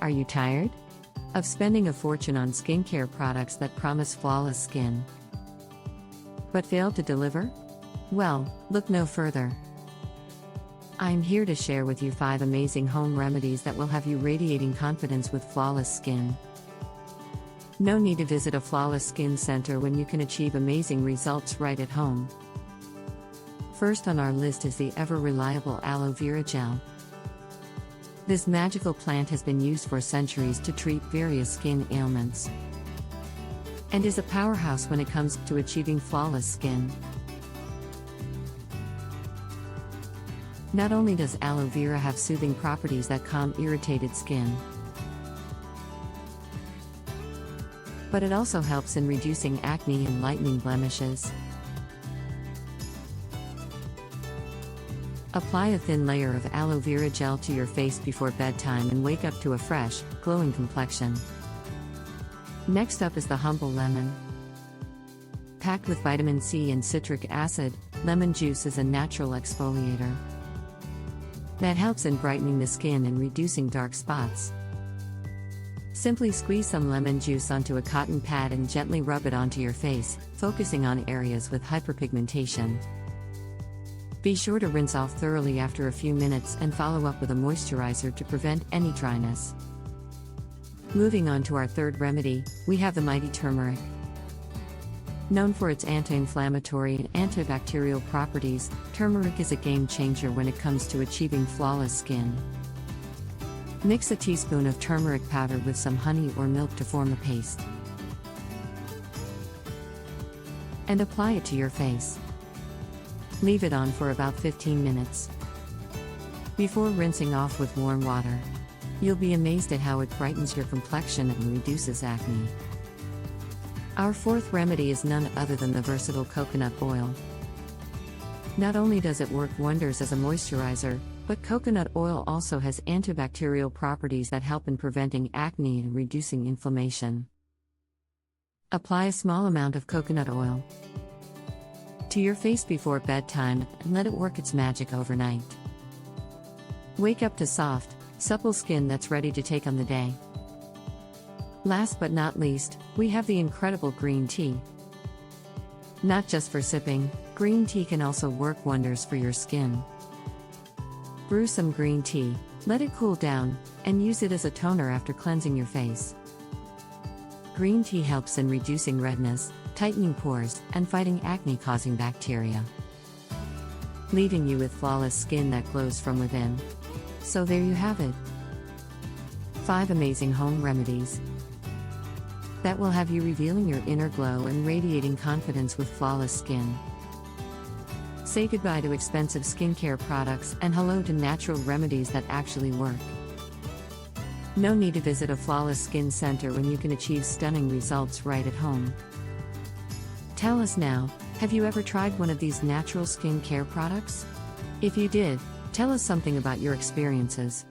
Are you tired of spending a fortune on skincare products that promise flawless skin, but fail to deliver? Well, look no further. I'm here to share with you 5 amazing home remedies that will have you radiating confidence with flawless skin. No need to visit a flawless skin center when you can achieve amazing results right at home. First on our list is the ever-reliable aloe vera gel. This magical plant has been used for centuries to treat various skin ailments, and is a powerhouse when it comes to achieving flawless skin. Not only does aloe vera have soothing properties that calm irritated skin, but it also helps in reducing acne and lightening blemishes. Apply a thin layer of aloe vera gel to your face before bedtime and wake up to a fresh, glowing complexion. Next up is the humble lemon. Packed with vitamin C and citric acid, lemon juice is a natural exfoliator that helps in brightening the skin and reducing dark spots. Simply squeeze some lemon juice onto a cotton pad and gently rub it onto your face, focusing on areas with hyperpigmentation. Be sure to rinse off thoroughly after a few minutes and follow up with a moisturizer to prevent any dryness. Moving on to our third remedy, we have the mighty turmeric. Known for its anti-inflammatory and antibacterial properties, turmeric is a game changer when it comes to achieving flawless skin. Mix a teaspoon of turmeric powder with some honey or milk to form a paste, and apply it to your face. Leave it on for about 15 minutes before rinsing off with warm water. You'll be amazed at how it brightens your complexion and reduces acne. Our fourth remedy is none other than the versatile coconut oil. Not only does it work wonders as a moisturizer, but coconut oil also has antibacterial properties that help in preventing acne and reducing inflammation. Apply a small amount of coconut oil to your face before bedtime and let it work its magic overnight. Wake up to soft, supple skin that's ready to take on the day. Last but not least, we have the incredible green tea. Not just for sipping, green tea can also work wonders for your skin. Brew some green tea, let it cool down, and use it as a toner after cleansing your face. Green tea helps in reducing redness, tightening pores, and fighting acne-causing bacteria, leaving you with flawless skin that glows from within. So there you have it. 5 amazing home remedies that will have you revealing your inner glow and radiating confidence with flawless skin. Say goodbye to expensive skincare products and hello to natural remedies that actually work. No need to visit a flawless skin center when you can achieve stunning results right at home. Tell us now, have you ever tried one of these natural skincare products? If you did, tell us something about your experiences.